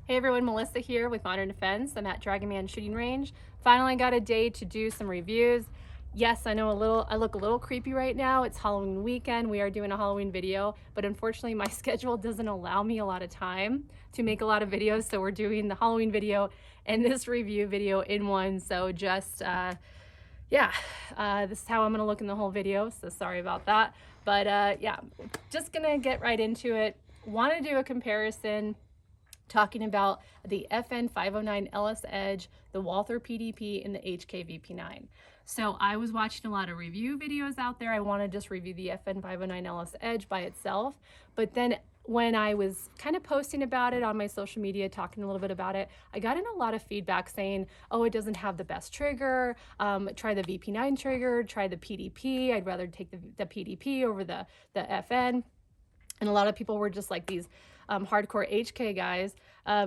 Hey everyone, Melissa here with Modern Defense. I'm at Dragon Man Shooting Range. Finally got a day to do some reviews. Yes, I know I look a little creepy right now. It's Halloween weekend. We are doing a Halloween video, but unfortunately my schedule doesn't allow me a lot of time to make a lot of videos. So we're doing the Halloween video and this review video in one. So just, yeah, this is how I'm gonna look in the whole video. So sorry about that. But yeah, just gonna get right into it. Want to do a comparison talking about the FN 509 LS Edge, the Walther PDP, and the HK VP9. So I was watching a lot of review videos out there. I want to just review the FN 509 LS Edge by itself, but then when I was kind of posting about it on my social media, talking a little bit about it, I got in a lot of feedback saying, oh, it doesn't have the best trigger, try the VP9 trigger, try the PDP, I'd rather take the PDP over the FN. And a lot of people were just like these hardcore HK guys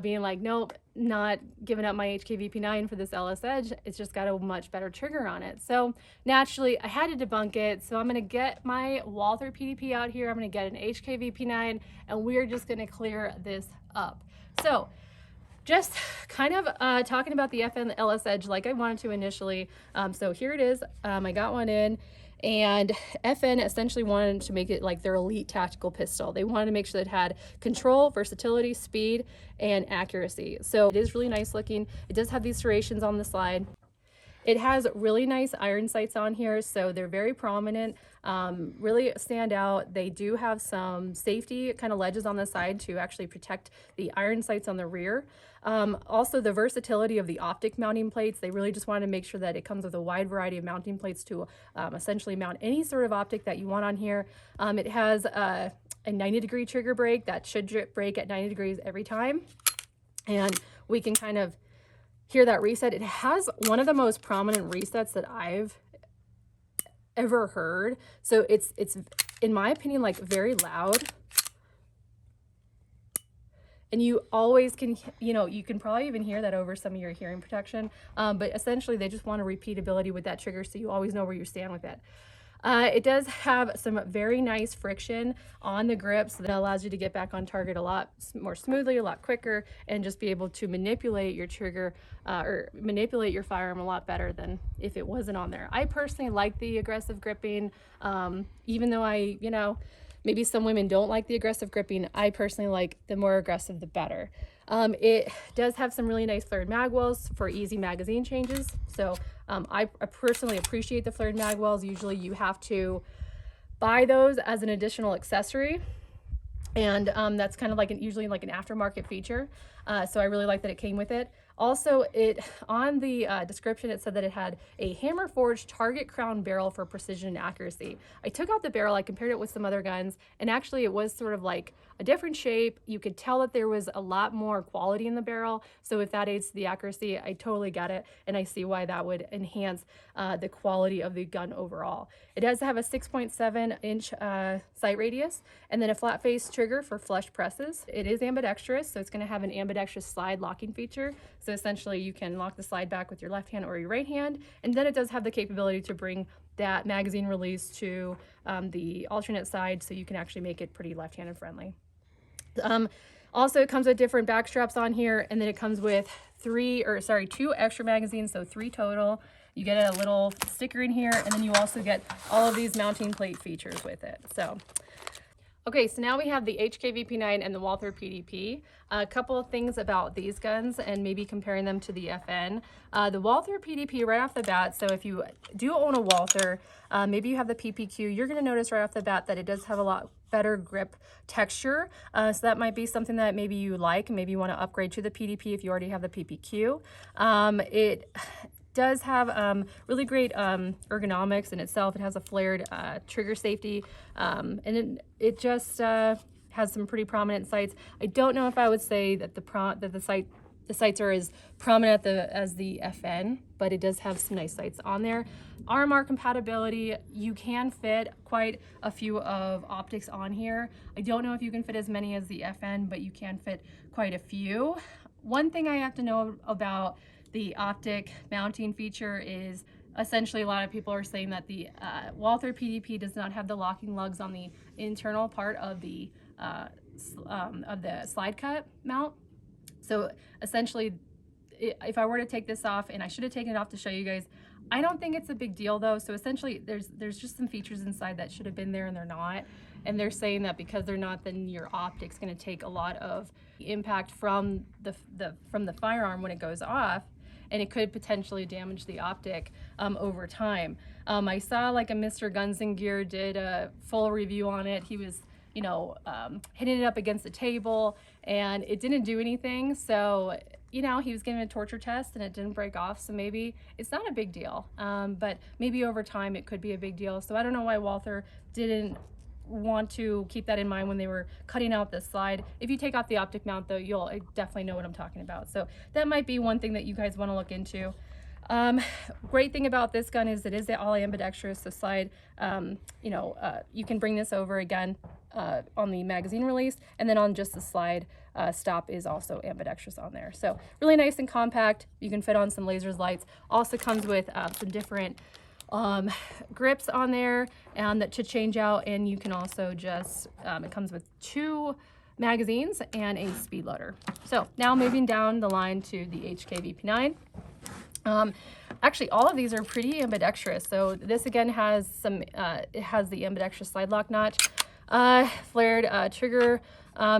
being like, nope, not giving up my HK VP9 for this LS Edge. It's just got a much better trigger on it. So naturally, I had to debunk it. So I'm going to get my Walther PDP out here. I'm going to get an HK VP9, and we're just going to clear this up. So just kind of talking about the FN LS Edge like I wanted to initially. So here it is. I got one in. And FN essentially wanted to make it like their elite tactical pistol. They wanted to make sure that it had control, versatility, speed, and accuracy. So it is really nice looking. It does have these serrations on the slide. It has really nice iron sights on here, so they're very prominent, really stand out. They do have some safety kind of ledges on the side to actually protect the iron sights on the rear. Also, the versatility of the optic mounting plates, they really just wanted to make sure that it comes with a wide variety of mounting plates to essentially mount any sort of optic that you want on here. It has a 90-degree trigger break that should break at 90 degrees every time. And we can kind of hear that reset. It has one of the most prominent resets that I've ever heard. So it's in my opinion, like very loud. And you always can, you can probably even hear that over some of your hearing protection. But essentially they just want a repeatability with that trigger, so you always know where you stand with it. It does have some very nice friction on the grip, so that allows you to get back on target a lot more smoothly, a lot quicker, and just be able to manipulate your trigger or manipulate your firearm a lot better than if it wasn't on there. I personally like the aggressive gripping, even though maybe some women don't like the aggressive gripping. I personally like the more aggressive, the better. It does have some really nice flared mag wells for easy magazine changes. So I personally appreciate the flared mag wells. Usually you have to buy those as an additional accessory. And that's kind of like usually like an aftermarket feature. So I really like that it came with it. Also, on the description, it said that it had a hammer forged target crown barrel for precision and accuracy. I took out the barrel, I compared it with some other guns, and actually it was sort of like a different shape. You could tell that there was a lot more quality in the barrel. So if that aids the accuracy, I totally get it. And I see why that would enhance the quality of the gun overall. It does have a 6.7-inch sight radius, and then a flat face trigger for flush presses. It is ambidextrous, so it's going to have an ambidextrous slide locking feature. So essentially you can lock the slide back with your left hand or your right hand. And then it does have the capability to bring that magazine release to the alternate side, so you can actually make it pretty left-handed friendly. Also, it comes with different back straps on here, and then it comes with two extra magazines, so 3 total. You get a little sticker in here, and then you also get all of these mounting plate features with it. So okay, so now we have the HK VP9 and the Walther PDP. A couple of things about these guns and maybe comparing them to the FN. The Walther PDP right off the bat, so if you do own a Walther, maybe you have the PPQ, you're gonna notice right off the bat that it does have a lot better grip texture. So that might be something that maybe you like, and maybe you wanna upgrade to the PDP if you already have the PPQ. It does have really great ergonomics in itself. It has a flared trigger safety, and it just has some pretty prominent sights. I don't know if I would say that the sights are as prominent as the FN, but it does have some nice sights on there. RMR compatibility, you can fit quite a few of optics on here. I don't know if you can fit as many as the FN, but you can fit quite a few. One thing I have to know about the optic mounting feature is essentially a lot of people are saying that the Walther PDP does not have the locking lugs on the internal part of the slide cut mount. So essentially, if I were to take this off, and I should have taken it off to show you guys, I don't think it's a big deal though. So essentially there's just some features inside that should have been there and they're not. And they're saying that because they're not, then your optic's going to take a lot of impact from the firearm when it goes off, and it could potentially damage the optic over time. I saw like a Mr. Guns and Gear did a full review on it. He was, you know, hitting it up against the table and it didn't do anything. So, you know, he was giving a torture test and it didn't break off. So maybe it's not a big deal, but maybe over time it could be a big deal. So I don't know why Walther didn't want to keep that in mind when they were cutting out this slide. If you take off the optic mount though, you'll definitely know what I'm talking about. So that might be one thing that you guys want to look into. Great thing about this gun is it is all ambidextrous. So slide, you can bring this over again on the magazine release, and then on just the slide stop is also ambidextrous on there. So really nice and compact. You can fit on some lasers lights. Also comes with some different grips on there that to change out, and you can also just it comes with 2 magazines and a speed loader. So now moving down the line to the HK VP9. Actually all of these are pretty ambidextrous. So this again has some it has the ambidextrous slide lock notch, flared trigger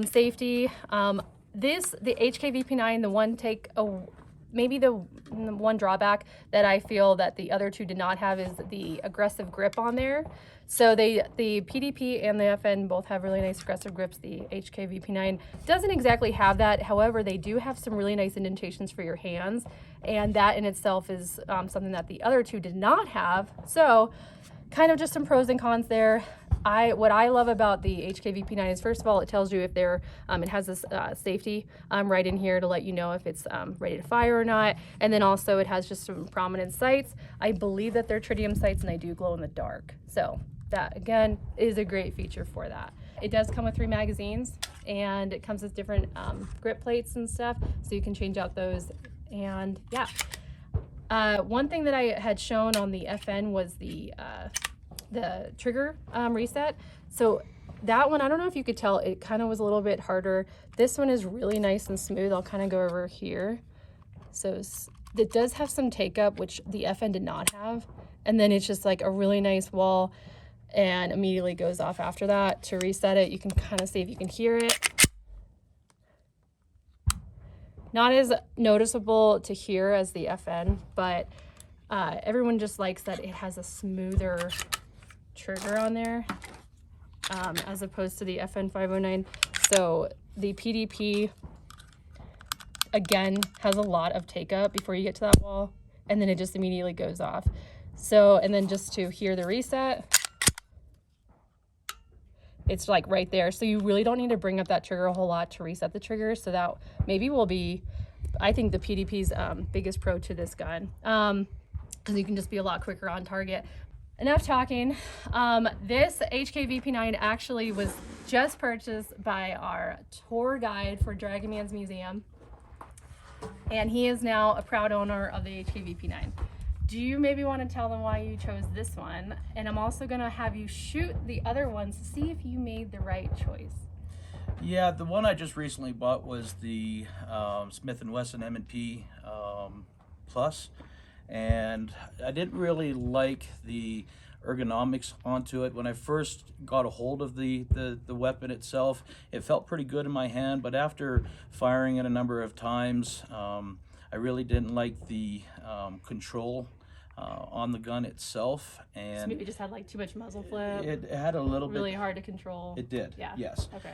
safety. The HK VP9, maybe the one drawback that I feel that the other 2 did not have is the aggressive grip on there. So the PDP and the FN both have really nice aggressive grips. The HK VP9 doesn't exactly have that. However, they do have some really nice indentations for your hands, and that in itself is something that the other 2 did not have. So kind of just some pros and cons there. What I love about the HK VP9 is, first of all, it tells you if they're, it has this safety right in here to let you know if it's ready to fire or not. And then also it has just some prominent sights. I believe that they're tritium sights and they do glow in the dark. So that again is a great feature for that. It does come with 3 magazines, and it comes with different grip plates and stuff, so you can change out those. And yeah, one thing that I had shown on the FN was the trigger reset. So that one, I don't know if you could tell, it kind of was a little bit harder. This one is really nice and smooth. I'll kind of go over here. So it does have some take up, which the FN did not have. And then it's just like a really nice wall and immediately goes off after that. To reset it, you can kind of see if you can hear it. Not as noticeable to hear as the FN, but everyone just likes that it has a smoother trigger on there as opposed to the FN 509. So the PDP again has a lot of take up before you get to that wall, and then it just immediately goes off. So, and then just to hear the reset, it's like right there. So you really don't need to bring up that trigger a whole lot to reset the trigger. So that maybe will be, I think, the PDP's biggest pro to this gun, because you can just be a lot quicker on target. Enough talking. This HK VP9 actually was just purchased by our tour guide for Dragon Man's Museum, and he is now a proud owner of the HK VP9. Do you maybe want to tell them why you chose this one? And I'm also going to have you shoot the other ones to see if you made the right choice. Yeah, the one I just recently bought was the Smith & Wesson M&P Plus, and I didn't really like the ergonomics onto it. When I first got a hold of the weapon itself, it felt pretty good in my hand, but after firing it a number of times, I really didn't like the control on the gun itself, and so maybe it just had like too much muzzle flip. It had a little bit really hard to control. It did. Yeah. Yes. Okay.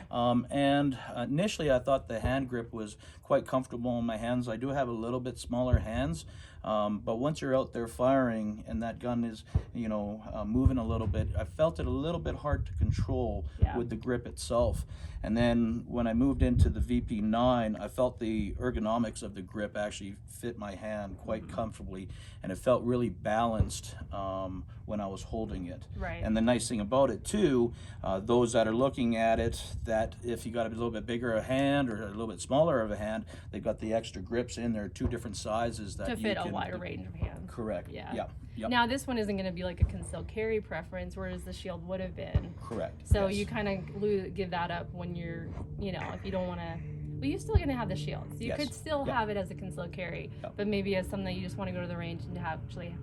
And initially I thought the hand grip was quite comfortable in my hands. I do have a little bit smaller hands, but once you're out there firing and that gun is, moving a little bit, I felt it a little bit hard to control with the grip itself. And then when I moved into the VP9, I felt the ergonomics of the grip actually fit my hand quite comfortably, and it felt really balanced when I was holding it. Right. And the nice thing about it too, those that are looking at it, that if you got a little bit bigger a hand or a little bit smaller of a hand, they've got the extra grips in there, 2 different sizes that to fit you can, a wider range of hands. Correct. Yeah. Yep. Now this one isn't going to be like a concealed carry preference, whereas the shield would have been. Correct. So yes. you kind of give that up when you're, if you don't want to Well, you're still gonna have the shield, so you Yes. could still Yep. have it as a concealed carry, Yep. but maybe as something that you just want to go to the range and to actually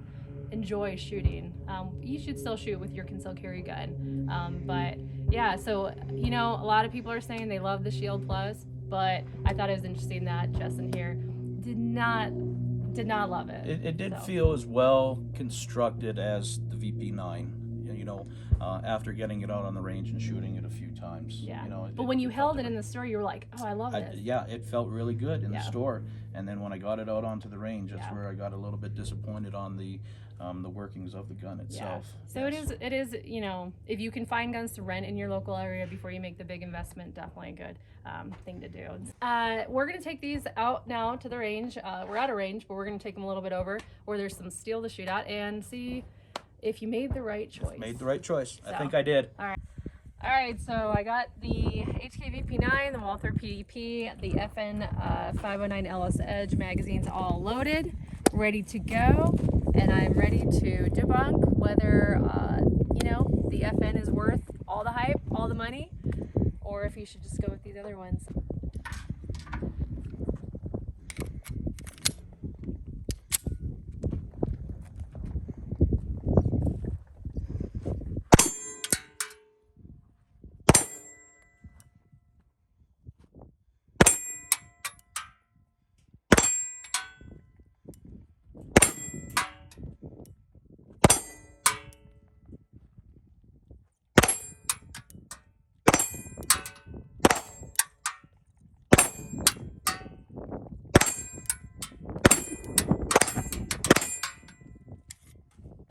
enjoy shooting. You should still shoot with your concealed carry gun. But yeah, so you know, a lot of people are saying they love the Shield Plus, but I thought it was interesting that Justin here did not love it. It did So. feel as well constructed as the VP9. You know, after getting it out on the range and shooting it a few times. Yeah. You know, But when you felt held it different. in the store, you were like, "Oh, I love this." Yeah, it felt really good in the Yeah. store, and then when I got it out onto the range, that's Yeah. where I got a little bit disappointed on the workings of the gun itself. So Yes. it is, you know, if you can find guns to rent in your local area before you make the big investment, definitely a good thing to do. We're gonna take these out now to the range. We're out of range, but we're gonna take them a little bit over where there's some steel to shoot at and see if you made the right choice. Made the right choice. I So. think I did. All right, so I got the HK VP9, the Walther PDP, the FN 509 LS Edge magazines all loaded, ready to go, and I'm ready to debunk whether, you know, the FN is worth all the hype, all the money, or if you should just go with these other ones.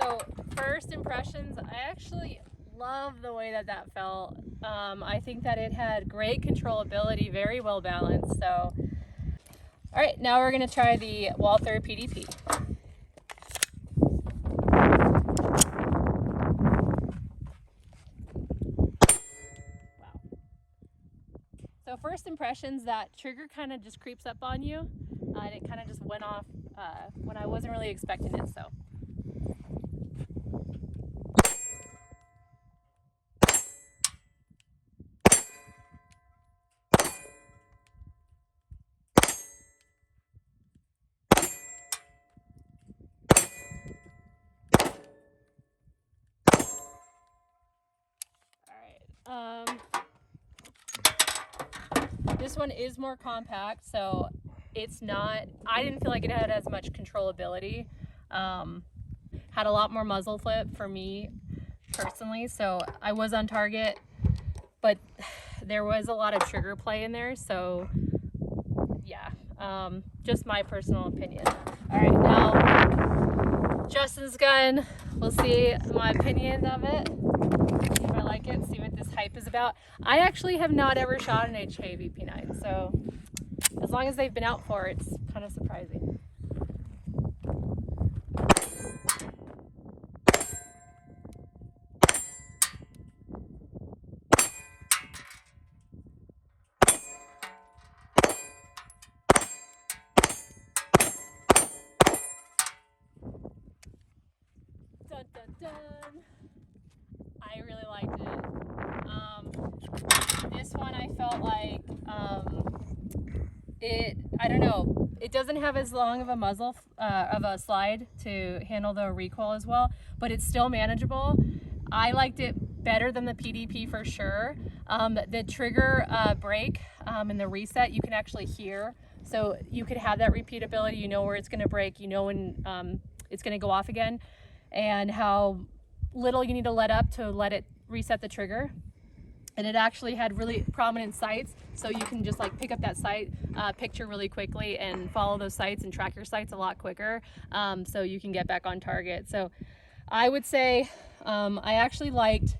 So first impressions, I actually love the way that felt. I think that it had great controllability, very well balanced. So, all right, now we're gonna try the Walther PDP. Wow. So first impressions, that trigger kind of just creeps up on you, and it kind of just went off when I wasn't really expecting it. So. This one is more compact, so it's not, I didn't feel like it had as much controllability. Had a lot more muzzle flip for me personally, so I was on target, but there was a lot of trigger play in there, so yeah, just my personal opinion. All right, now Justin's gun, we'll see my opinion of it. See if I like it, see what this hype is about. I actually have not ever shot an HK VP9, so as long as they've been out for it, it's kind of surprising. Dun, dun, dun. I really liked it. This one I felt like I don't know, it doesn't have as long of a muzzle of a slide to handle the recoil as well, but it's still manageable. I liked it better than the PDP for sure. The trigger break and the reset you can actually hear, so you could have that repeatability. You know where it's going to break, you know when it's going to go off again, and how little you need to let up to let it reset the trigger. And it actually had really prominent sights, so you can just like pick up that sight picture really quickly and follow those sights and track your sights a lot quicker, so you can get back on target. So I would say I actually liked,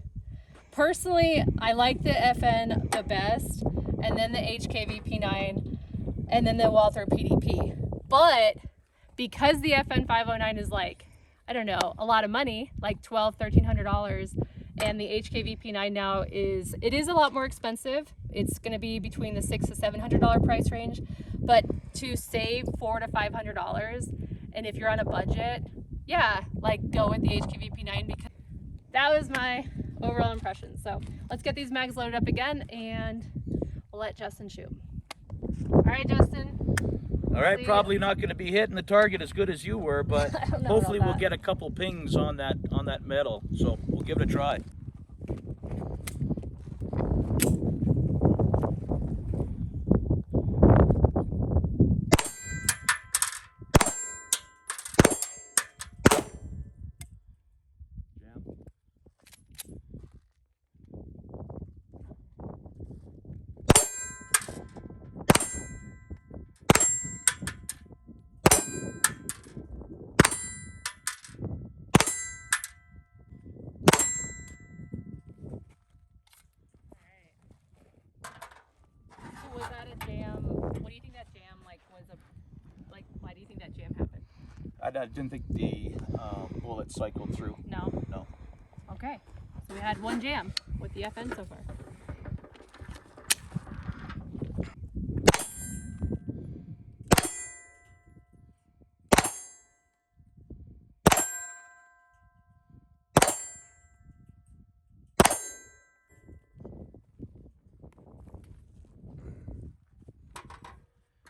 personally, I liked the FN the best, and then the HK VP9, and then the Walther PDP. But because the FN 509 is like, I don't know, a lot of money, like $1,200–1,300, and the HK VP9 now is a lot more expensive. It's going to be between the $600 to $700 price range, but to save $400 to $500, and if you're on a budget, yeah, like go with the HK VP9, because that was my overall impression. So let's get these mags loaded up again, and we'll let Justin shoot. All right, Justin. All right, See probably not going to be hitting the target as good as you were, but I don't know hopefully about we'll that. get a couple pings on that metal. So we'll give it a try. Was that a jam? What do you think that jam was why do you think that jam happened? I didn't think the bullet cycled through. No? No. Okay. So we had one jam with the FN so far.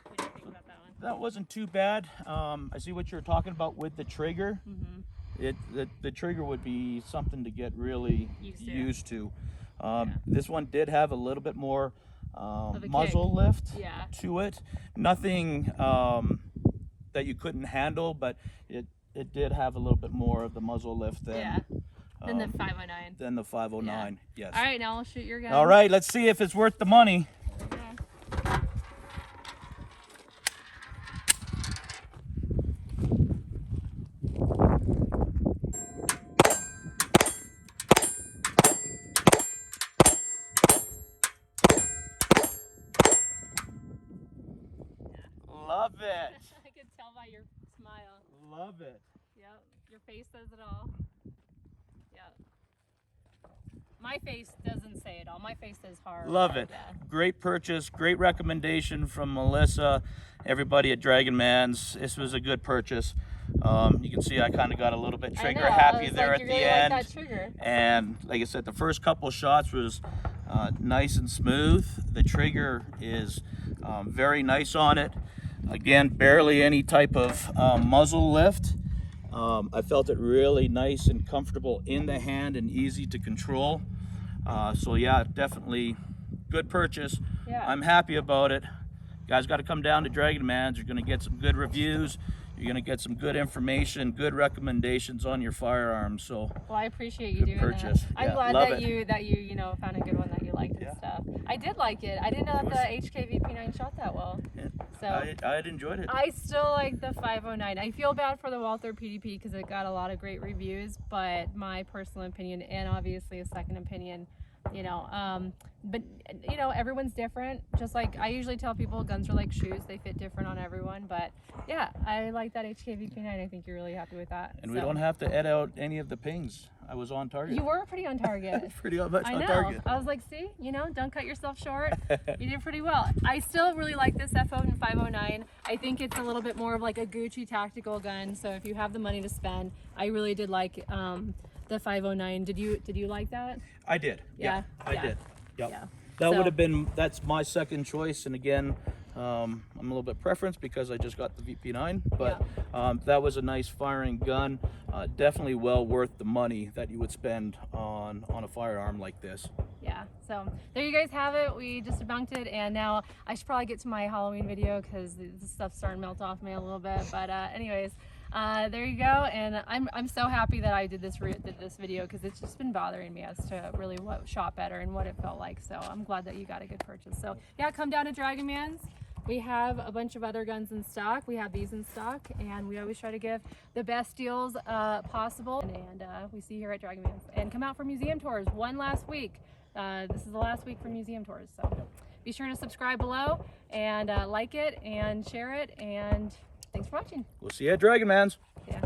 What do you think about that one? That wasn't too bad. I see what you're talking about with the trigger. The trigger would be something to get really used to. This one did have a little bit more muzzle lift to it. Nothing that you couldn't handle, but it did have a little bit more of the muzzle lift than the 509. Than the 509. Yes. All right, now I'll shoot your gun. All right, let's see if it's worth the money. Love it. I could tell by your smile. Love it. Yep, your face says it all. Yep. My face doesn't say it all. My face says hard. Love it. Great purchase. Great recommendation from Melissa. Everybody at Dragon Man's. This was a good purchase. You can see I kind of got a little bit trigger happy there at the end. Like that trigger. And like I said, the first couple shots was nice and smooth. The trigger is very nice on it. Again, barely any type of muzzle lift. I felt it really nice and comfortable in the hand and easy to control. So yeah, definitely good purchase. Yeah. I'm happy about it. You guys got to come down to Dragon Man's. You're going to get some good reviews. You're going to get some good information, good recommendations on your firearms. So well, I appreciate you doing purchase. that. I'm glad that you found a good one that you liked and stuff. I did like it. I didn't know that the HK VP9 shot that well. Yeah, so I enjoyed it. I still like the 509. I feel bad for the Walther PDP because it got a lot of great reviews, but my personal opinion and obviously a second opinion, but everyone's different. Just like I usually tell people, guns are like shoes, they fit different on everyone. But yeah, I like that HK VP9. I think you're really happy with that. And we don't have to edit out any of the pings. I was on target. You were pretty on target. Pretty much on target. I was like, see, don't cut yourself short. You did pretty well. I still really like this F-0 509. I think it's a little bit more of like a Gucci tactical gun. So if you have the money to spend, I really did like the 509. Did you like that? I did. Yeah. I did. Yep. Yeah. That would have been, that's my second choice. And again, I'm a little bit preference because I just got the VP9, but that was a nice firing gun. Definitely well worth the money that you would spend on a firearm like this. Yeah, so there you guys have it. We just debunked it, and now I should probably get to my Halloween video because this stuff's starting to melt off me a little bit. But anyways, there you go. And I'm so happy that I did this video because it's just been bothering me as to really what shot better and what it felt like. So I'm glad that you got a good purchase. So yeah, come down to Dragon Man's. We have a bunch of other guns in stock. We have these in stock, and we always try to give the best deals possible. And we see you here at Dragon Man's. And come out for museum tours one last week. This is the last week for museum tours. So be sure to subscribe below and like it and share it. And thanks for watching. We'll see you at Dragon Man's. Yeah.